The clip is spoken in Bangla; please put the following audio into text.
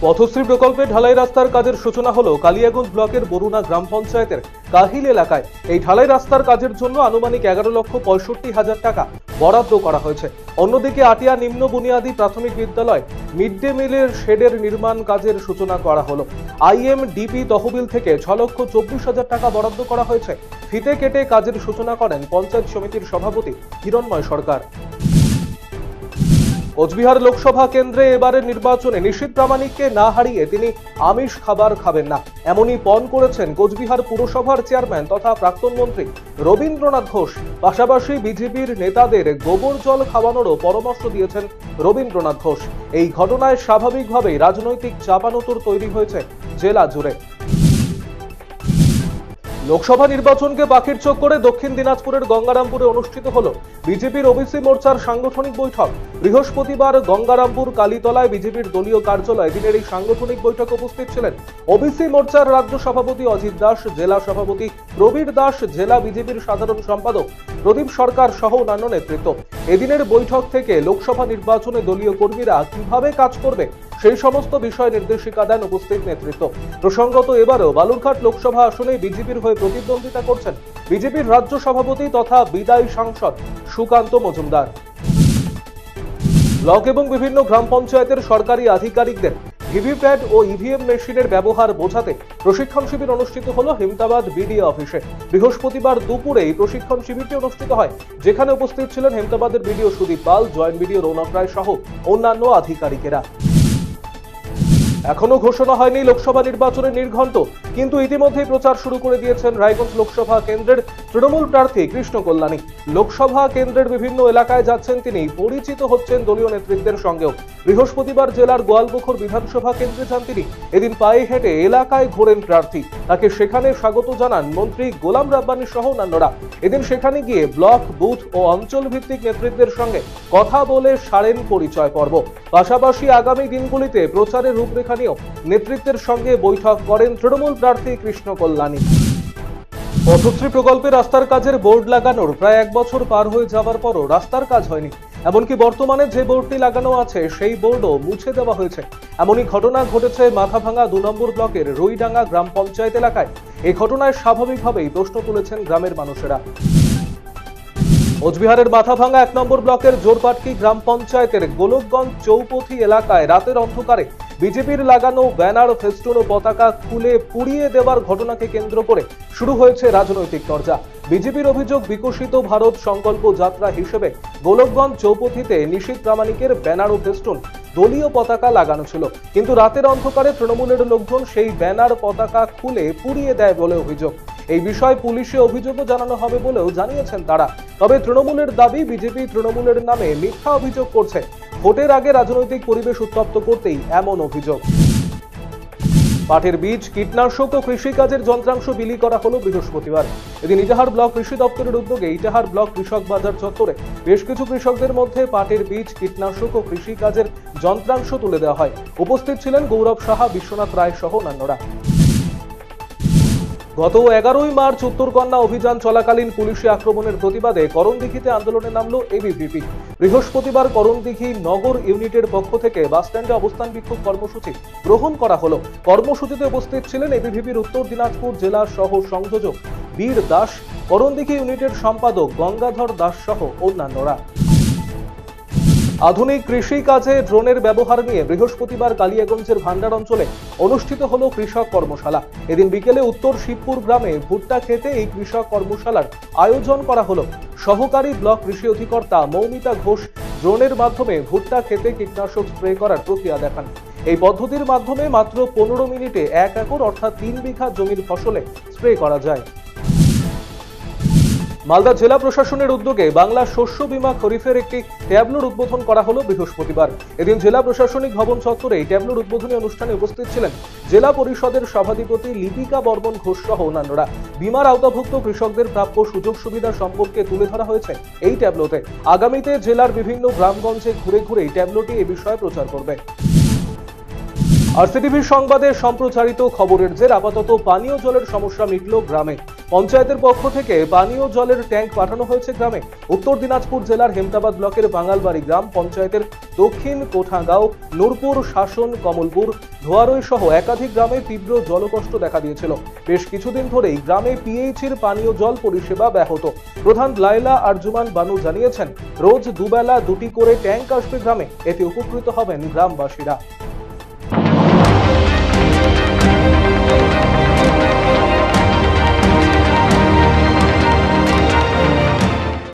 পথশ্রী প্রকল্পে ঢালাই রাস্তার কাজের সূচনা হলো কালিয়াগঞ্জ ব্লকের বরুণা গ্রাম পঞ্চায়েতের কাহিল এলাকায়। এই ঢালাই রাস্তার কাজের জন্য আনুমানিক 11,65,000 টাকা বরাদ্দ করা হয়েছে। অন্যদিকে আটিয়া নিম্ন বুনিয়াদী প্রাথমিক বিদ্যালয় মিড ডে মিলের শেডের নির্মাণ কাজের সূচনা করা হলো। IMDP তহবিল থেকে 6,24,000 টাকা বরাদ্দ করা হয়েছে। ফিতে কেটে কাজের সূচনা করেন পঞ্চায়েত সমিতির সভাপতি হিরণময় সরকার। কোচবিহার লোকসভা কেন্দ্রে এবারের নির্বাচনে নিশীথ প্রামাণিককে না হারিয়ে তিনি আমিষ খাবার খাবেন না, এমনই পণ করেছেন কোচবিহার পুরসভার চেয়ারম্যান তথা প্রাক্তন মন্ত্রী রবীন্দ্রনাথ ঘোষ। পাশাপাশি বিজেপির নেতাদের গোবর জল খাওয়ানোরও পরামর্শ দিয়েছেন রবীন্দ্রনাথ ঘোষ। এই ঘটনায় স্বাভাবিকভাবেই রাজনৈতিক চাপানোতর তৈরি হয়েছে জেলা জুড়ে। লোকসভা নির্বাচনকে পাখির চোখ করে দক্ষিণ দিনাজপুরের গঙ্গারামপুরে অনুষ্ঠিত হলো বিজেপির ওবিসি মোর্চার সাংগঠনিক বৈঠক। বৃহস্পতিবার গঙ্গারামপুর কালীতলায় বিজেপির দলীয় কার্যালয়ে দিনের এই সাংগঠনিক বৈঠকে উপস্থিত ছিলেন ওবিসি মোর্চার রাজ্য সভাপতি অজিত দাস, জেলা সভাপতি প্রবীর দাস, জেলা বিজেপির সাধারণ সম্পাদক প্রদীপ সরকার সহ অন্যান্য নেতৃত্ব। এদিনের বৈঠক থেকে লোকসভা নির্বাচনে দলীয় কর্মীরা কিভাবে কাজ করবে সেই সমস্ত বিষয় নির্দেশিকা দেন উপস্থিত নেতৃত্ব। প্রসঙ্গত এবারও বালুরঘাট লোকসভা আসনে বিজেপির হয়ে প্রতিদ্বন্দ্বিতা করছেন বিজেপির রাজ্য সভাপতি তথা বিদায়ী সাংসদ সুকান্ত মজুমদার। ব্লক এবং বিভিন্ন গ্রাম পঞ্চায়েতের সরকারি আধিকারিকদের ভিভিপ্যাট ও ইভিএম মেশিনের ব্যবহার বোঝাতে প্রশিক্ষণ শিবির অনুষ্ঠিত হলো হেমতাবাদ বিডিও অফিসে। বৃহস্পতিবার দুপুরে এই প্রশিক্ষণ শিবিরটি অনুষ্ঠিত হয়, যেখানে উপস্থিত ছিলেন হেমতাবাদের বিডিও সুদীপ পাল, জয়েন্ট বিডিও রৌনক রায় সহ অন্যান্য আধিকারিকেরা। এখনো ঘোষণা হয়নি লোকসভা নির্বাচনের নির্ঘণ্ট, কিন্তু ইতিমধ্যেই প্রচার শুরু করে দিয়েছেন রায়গঞ্জ লোকসভা কেন্দ্রের তৃণমূল প্রার্থী কৃষ্ণ কল্যাণী। লোকসভা কেন্দ্রের বিভিন্ন এলাকায় যাচ্ছেন তিনি, পরিচিত হচ্ছেন দলীয় নেতৃত্বের সঙ্গেও। বৃহস্পতিবার জেলার গোয়ালপুকুর বিধানসভা কেন্দ্রে যান তিনি। এদিন পায়ে হেঁটে এলাকায় ঘোরেন প্রার্থী, তাকে সেখানে স্বাগত জানান মন্ত্রী গোলাম রাব্বানী সহ অন্যান্যরা। এদিন সেখানে গিয়ে ব্লক, বুথ ও অঞ্চল ভিত্তিক নেতৃত্বের সঙ্গে কথা বলে সারেন পরিচয় পর্ব। পাশাপাশি আগামী দিনগুলিতে প্রচারের রূপরেখা নিয়েও নেতৃত্বের সঙ্গে বৈঠক করেন তৃণমূল প্রার্থী কৃষ্ণ কল্যাণী। পথশ্রী প্রকল্পে রাস্তার কাজের বোর্ড লাগানোর প্রায় 1 বছর পার হয়ে যাওয়ার পরও রাস্তার কাজ হয়নি। এমনকি বর্তমানে যে বোর্ডটি লাগানো আছে সেই বোর্ডও মুছে দেওয়া হয়েছে। এমনই ঘটনা ঘটেছে মাথাভাঙা 2 নম্বর ব্লকের রুইডাঙ্গা গ্রাম পঞ্চায়েত এলাকায়। এই ঘটনায় স্বাভাবিকভাবেই প্রশ্ন তুলেছেন গ্রামের মানুষেরা। কোচবিহারের মাথাভাঙা 1 নম্বর ব্লকের জোরপাটকি গ্রাম পঞ্চায়েতের গোলকগঞ্জ চৌপথি এলাকায় রাতের অন্ধকারে বিজেপির লাগানো ব্যানার, ফেস্টুন ও পতাকা খুলে পুড়িয়ে দেওয়ার ঘটনাকে কেন্দ্র করে শুরু হয়েছে রাজনৈতিক চর্চা। বিজেপির অভিযোগ, বিকশিত ভারত সংকল্প যাত্রা হিসেবে গোলকগঞ্জ চৌপথিতে নিশীথ প্রামাণিকের ব্যানার ও ফেস্টুন, দলীয় পতাকা লাগানো ছিল, কিন্তু রাতের অন্ধকারে তৃণমূলের লোকজন সেই ব্যানার, পতাকা খুলে পুড়িয়ে দেয় বলে অভিযোগ। এই বিষয়ে পুলিশে অভিযোগও জানানো হবে বলেও জানিয়েছেন তারা। তবে তৃণমূলের দাবি, বিজেপি তৃণমূলের নামে মিথ্যা অভিযোগ করছে। ভোটের আগে রাজনৈতিক পরিবেশ উত্তপ্ত করতেই এমন অভিযোগ। পাটের বীজ, কীটনাশক ও কৃষিকাজের যন্ত্রাংশ বিলি করা হলো বৃহস্পতিবার। এদিন ইটাহার ব্লক কৃষি দপ্তরের উদ্যোগে ইটাহার ব্লক কৃষক বাজার চত্বরে বেশ কিছু কৃষকদের মধ্যে পাটের বীজ, কীটনাশক ও কৃষিকাজের যন্ত্রাংশ তুলে দেওয়া হয়। উপস্থিত ছিলেন গৌরব সাহা, বিশ্বনাথ রায় সহ অন্যান্যরা। গত 11ই মার্চ উত্তরকন্যা অভিযান চলাকালীন পুলিশি আক্রমণের প্রতিবাদে করণদিঘিতে আন্দোলনে নামল এবিভিপি। বৃহস্পতিবার করণদিঘি নগর ইউনিটের পক্ষ থেকে বাসস্ট্যান্ডে অবস্থান বিক্ষোভ কর্মসূচি গ্রহণ করা হলো। কর্মসূচিতে উপস্থিত ছিলেন এবিভিপির উত্তর দিনাজপুর জেলা সহ সংযোজক বীর দাস, করণদিঘি ইউনিটের সম্পাদক গঙ্গাধর দাস সহ অন্যান্যরা। আধুনিক কৃষি কাজে ড্রোনের ব্যবহার নিয়ে বৃহস্পতিবার কালিয়াগঞ্জের ভান্ডার অঞ্চলে অনুষ্ঠিত হলো কৃষক কর্মশালা। এদিন বিকেলে উত্তর শিবপুর গ্রামে ভুট্টা খেতে এই কৃষক কর্মশালার আয়োজন করা হলো। সহকারী ব্লক কৃষি অধিকর্তা মৌমিতা ঘোষ ড্রোনের মাধ্যমে ভুট্টা খেতে কীটনাশক স্প্রে করার প্রক্রিয়া দেখান। এই পদ্ধতির মাধ্যমে মাত্র 15 মিনিটে 1 একর অর্থাৎ 3 বিঘা জমির ফসলে স্প্রে করা যায়। মালদা জেলা প্রশাসনের উদ্যোগে বাংলা শস্য বীমা খরিফের একটি ট্যাবলোর উদ্বোধন করা হলো বৃহস্পতিবার। এদিন জেলা প্রশাসনিক ভবন চত্বরে এই ট্যাবলোর উদ্বোধনী অনুষ্ঠানে উপস্থিত ছিলেন জেলা পরিষদের সভাধিপতি লিপিকা বর্মন ঘোষ সহ অন্যান্যরা। বীমার আওতাভুক্ত কৃষকদের প্রাপ্য সুযোগ সুবিধা সম্পর্কে তুলে ধরা হয়েছে এই ট্যাবলোতে। আগামীতে জেলার বিভিন্ন গ্রামগঞ্জে ঘুরে ঘুরে এই ট্যাবলোটি এ বিষয়ে প্রচার করবে। আরসিটিভির সংবাদে সম্প্রচারিত খবরের জের আপাতত পানীয় জলের সমস্যা মিটল গ্রামে। পঞ্চায়েতের পক্ষ থেকে পানীয় জলের ট্যাঙ্ক পাঠানো হয়েছে গ্রামে। উত্তর দিনাজপুর জেলার হেমতাবাদ ব্লকের বাঙালবাড়ি গ্রাম পঞ্চায়েতের দক্ষিণ কোঠাগাঁও, নূরপুর, শাসন, কমলপুর, ধোয়ারই সহ একাধিক গ্রামে তীব্র জলকষ্ট দেখা দিয়েছিল। বেশ কিছুদিন ধরেই গ্রামে পিএইচির পানীয় জল পরিষেবা ব্যাহত। প্রধান লাইলা আরজুমান বানু জানিয়েছেন, রোজ দুবেলা দুটি করে ট্যাঙ্ক আসবে গ্রামে, এতে উপকৃত হবেন গ্রামবাসীরা।